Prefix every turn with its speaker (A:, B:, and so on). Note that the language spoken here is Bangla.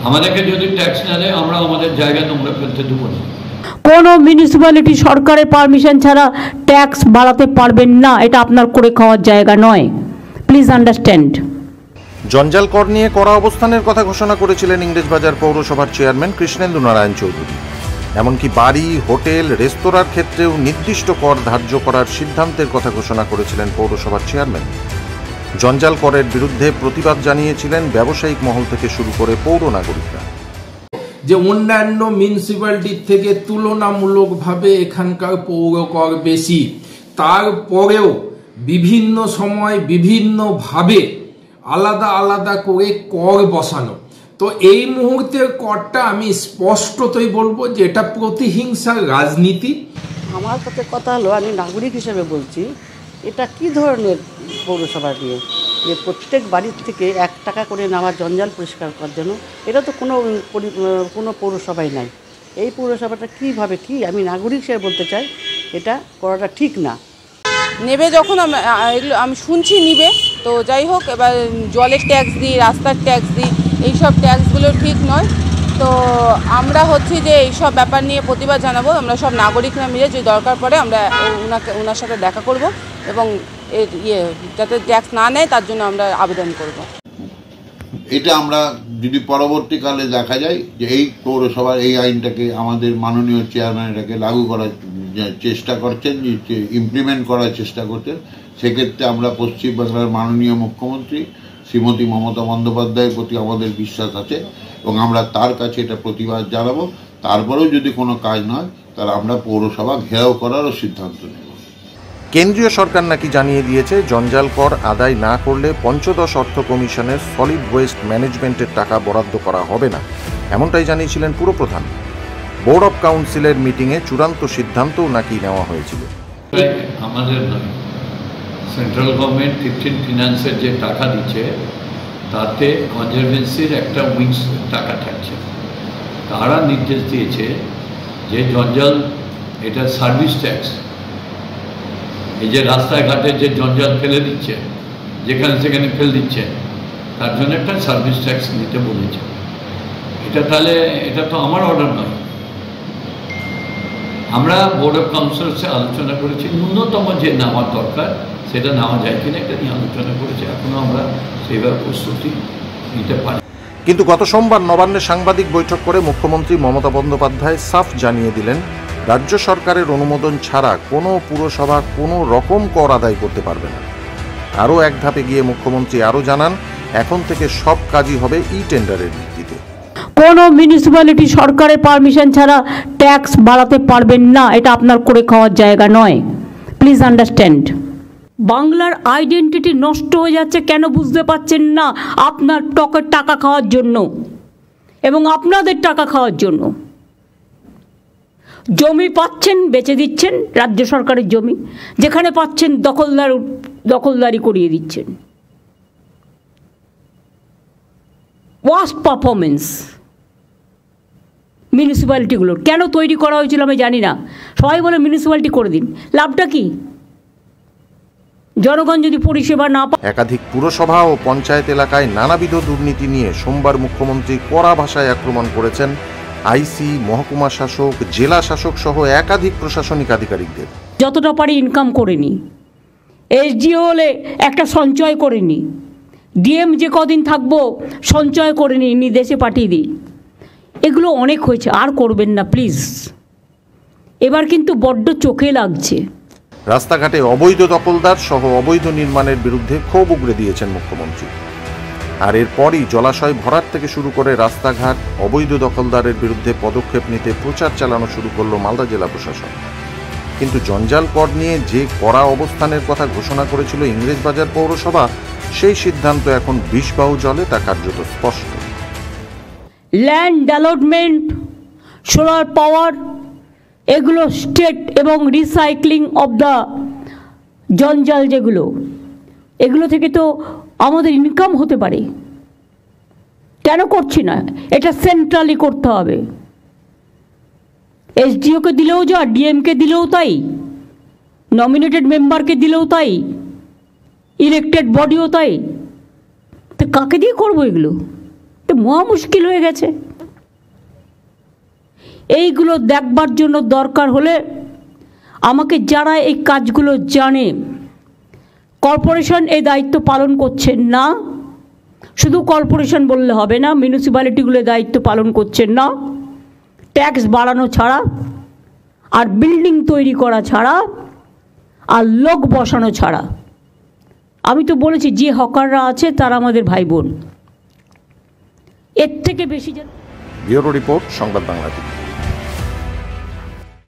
A: আমাদেরকে যদি ট্যাক্স না দেয় আমরা আমাদের জায়গায় নোংরা ফেলতে দেবো না।
B: কোনো মিউনিসিপ্যালিটি সরকারের পারমিশন ছাড়া ট্যাক্স বাড়াতে পারবেন না, এটা আপনার করে খাওয়ার জায়গা নয়, প্লিজ আন্ডারস্ট্যান্ড।
C: জঞ্জাল কর নিয়ে কড়া অবস্থানের কথা ঘোষণা করেছিলেন ইংরেজবাজার পৌরসভার চেয়ারম্যান কৃষ্ণেন্দু নারায়ণ চৌধুরী। এমনকি বাড়ি, হোটেল, রেস্তোরাঁর ক্ষেত্রেও নির্দিষ্ট কর ধার্য করার সিদ্ধান্তের কথা ঘোষণা করেছিলেন পৌরসভার চেয়ারম্যান। জঞ্জাল করের বিরুদ্ধে প্রতিবাদ জানিয়েছিলেন ব্যবসায়িক মহল থেকে শুরু করে পৌর নাগরিকরা।
D: যে অন্যান্য মিউনিসিপ্যালিটির থেকে তুলনামূলকভাবে এখানকার পৌর কর বেশি, তারপরেও বিভিন্ন সময় বিভিন্নভাবে আলাদা আলাদা করে কর বসানো। তো এই মুহূর্তের করটা আমি স্পষ্টতই বলবো যে এটা প্রতিহিংসার রাজনীতি।
E: আমার সাথে কথা হলো, আমি নাগরিক হিসেবে বলছি, এটা কি ধরনের পৌরসভা দিয়ে যে প্রত্যেক বাড়ির থেকে 1 টাকা করে নেওয়া জঞ্জাল পরিষ্কার করার জন্য? এটা তো কোনো পৌরসভায় নাই। এই পৌরসভাটা কীভাবে কি আমি নাগরিক হিসেবে বলতে চাই, এটা করাটা ঠিক না।
F: নেবে যখন আমি শুনছি নিবে, তো যাই হোক, এবার জলের ট্যাক্স দিই, রাস্তার ট্যাক্স দিই, এইসব ট্যাক্সগুলো ঠিক নয়। তো আমরা হচ্ছে যে এইসব ব্যাপার নিয়ে প্রতিবাদ জানাবো। আমরা সব নাগরিকরা মিলে যদি দরকার পড়ে আমরা ওনার সাথে দেখা করব এবং যাতে ট্যাক্স না নেয় তার জন্য আমরা আবেদন করব।
G: এটা আমরা যদি পরবর্তীকালে দেখা যায় যে এই পৌরসভার এই আইনটাকে আমাদের মাননীয় চেয়ারম্যান এটাকে লাগু করার চেষ্টা করছেন, ইমপ্লিমেন্ট করার চেষ্টা করছেন, সেক্ষেত্রে আমরা পশ্চিমবাংলার মাননীয় মুখ্যমন্ত্রী শ্রীমতী মমতা বন্দ্যোপাধ্যায়ের প্রতি আমাদের বিশ্বাস আছে এবং আমরা তার কাছে এটা প্রতিবাদ জানাবো। তারপরেও যদি কোনো কাজ নয় তাহলে আমরা পৌরসভা ঘেরাও করারও সিদ্ধান্ত নেব।
C: কেন্দ্রীয় সরকার নাকি জানিয়ে দিয়েছে জঞ্জাল কর আদায় না করলে পঞ্চদশ অর্থ কমিশনের সলিড ওয়েস্ট ম্যানেজমেন্টের টাকা বরাদ্দ করা হবে না, এমনটাই জানিয়েছিলেন পুরপ্রধান। বোর্ড অব কাউন্সিলের মিটিংয়ে চূড়ান্ত সিদ্ধান্তও নাকি নেওয়া হয়েছিল।
A: আমাদের নয়, সেন্ট্রাল গভর্নমেন্ট 15 ফিনান্সের যে টাকা দিচ্ছে তাতে কনজারভেন্সির একটা উইংস টাকা থাকছে। তারা নির্দেশ দিয়েছে যে জঞ্জাল এটা সার্ভিস ট্যাক্স, এই যে রাস্তাঘাটে যে জঞ্জাল ফেলে দিচ্ছে, যেখানে সেখানে ফেলে দিচ্ছে, তার জন্য একটা সার্ভিস ট্যাক্স নিতে বলেছে। এটা তাহলে এটা তো আমার অর্ডার নয়। আমরা বোর্ড অফ কাউন্সিলসে আলোচনা করেছি, ন্যূনতম যে নেওয়ার দরকার সেটা নেওয়া যায় কিনা এটা নিয়ে আলোচনা করেছি। এখনও আমরা সেইভাবে প্রস্তুতি নিতে পারি।
C: কিন্তু গত সোমবার নবান্নে সাংবাদিক বৈঠক করে মুখ্যমন্ত্রী মমতা বন্দ্যোপাধ্যায় সাফ জানিয়ে দিলেন রাজ্য সরকারের অনুমোদন ছাড়া কোনো পুরসভা কোনো রকম কর আদায় করতে পারবে না। আরও এক ধাপে গিয়ে মুখ্যমন্ত্রী আরও জানান, এখন থেকে সব কাজই হবে ই-টেন্ডারের ভিত্তিতে।
B: কোনো মিউনিসিপ্যালিটি সরকারের পারমিশন ছাড়া ট্যাক্স বাড়াতে পারবেন না, এটা আপনার করে খাওয়ার জায়গা নয়, প্লিজ আন্ডারস্ট্যান্ড। বাংলার আইডেন্টিটি নষ্ট হয়ে যাচ্ছে কেন বুঝতে পারছেন না? আপনার টকের টাকা খাওয়ার জন্য এবং আপনাদের টাকা খাওয়ার জন্য। জমি পাচ্ছেন বেচে দিচ্ছেন, রাজ্য সরকারের জমি, যেখানে পাচ্ছেন দখলদারি করিয়ে দিচ্ছেন। ওয়ার্স্ট পারফরমেন্স মিউনিসিপ্যালিটিগুলোর। কেন তৈরি করা হয়েছিল আমি জানি না, সবাই বলে মিউনিসিপ্যালিটি করে দিন, লাভটা কি? জনগণ যদি পরিষেবা না পায়।
C: একাধিক পুরসভা ও পঞ্চায়েত এলাকায় নানাবিধ দুর্নীতি নিয়ে সোমবার মুখ্যমন্ত্রী কড়া ভাষায় আক্রমণ করেছেন আইসি, মহকুমা শাসক, জেলা শাসক সহ একাধিক প্রশাসনিক আধিকারিকদের।
B: যতটা পারি ইনকাম করে নি, এসডিও হলে একটা সঞ্চয় করে নি, ডিএম যে কদিন থাকবো সঞ্চয় করে নি, দেশে পাঠিয়ে দিই। এগুলো অনেক হয়েছে, আর করবেন না প্লিজ। এবার কিন্তু বড্ড চোখে লাগছে।
C: রাস্তাঘাটে অবৈধ দখলদার সহ অবৈধ নির্মাণের বিরুদ্ধে ক্ষোভ উগরে দিয়েছেন মুখ্যমন্ত্রী। আর এরপরই জলাশয় ভরাট থেকে শুরু করে রাস্তাঘাট, অবৈধ দখলদারের বিরুদ্ধে পদক্ষেপ নিতে প্রচার চালানো শুরু করল মালদা জেলা প্রশাসন। কিন্তু জঞ্জাল কর নিয়ে যে কড়া অবস্থানের কথা ঘোষণা করেছিল ইংরেজবাজার পৌরসভা, সেই সিদ্ধান্ত এখন বিষবাহু জলে তা কার্যত স্পষ্ট।
B: ল্যান্ড ডেভেলপমেন্ট, সোলার পাওয়ার, এগুলো স্টেট এবং রিসাইক্লিং অফ দ্য জঞ্জাল যেগুলো, এগুলো থেকে তো আমাদের ইনকাম হতে পারে। কেন করছি না? এটা সেন্ট্রালি করতে হবে। এসডিওকে দিলেও যা, ডিএমকে দিলেও তাই, নমিনেটেড মেম্বারকে দিলেও তাই, ইলেক্টেড বডিও তাই। তো কাকে দিয়ে করবো এগুলো? তো মহা মুশকিল হয়ে গেছে। এইগুলো দেখবার জন্য দরকার হলে আমাকে যারা এই কাজগুলো জানে, কর্পোরেশন এই দায়িত্ব পালন করছেন না, শুধু কর্পোরেশন বললে হবে না, মিউনিসিপ্যালিটিগুলো দায়িত্ব পালন করছেন না, ট্যাক্স বাড়ানো ছাড়া আর বিল্ডিং তৈরি করা ছাড়া আর লোক বসানো ছাড়া। আমি তো বলেছি যে হকাররা আছে তারা আমাদের ভাই বোন, এর থেকে বেশি
C: ব্যুরো রিপোর্ট, সংবাদ বাংলা।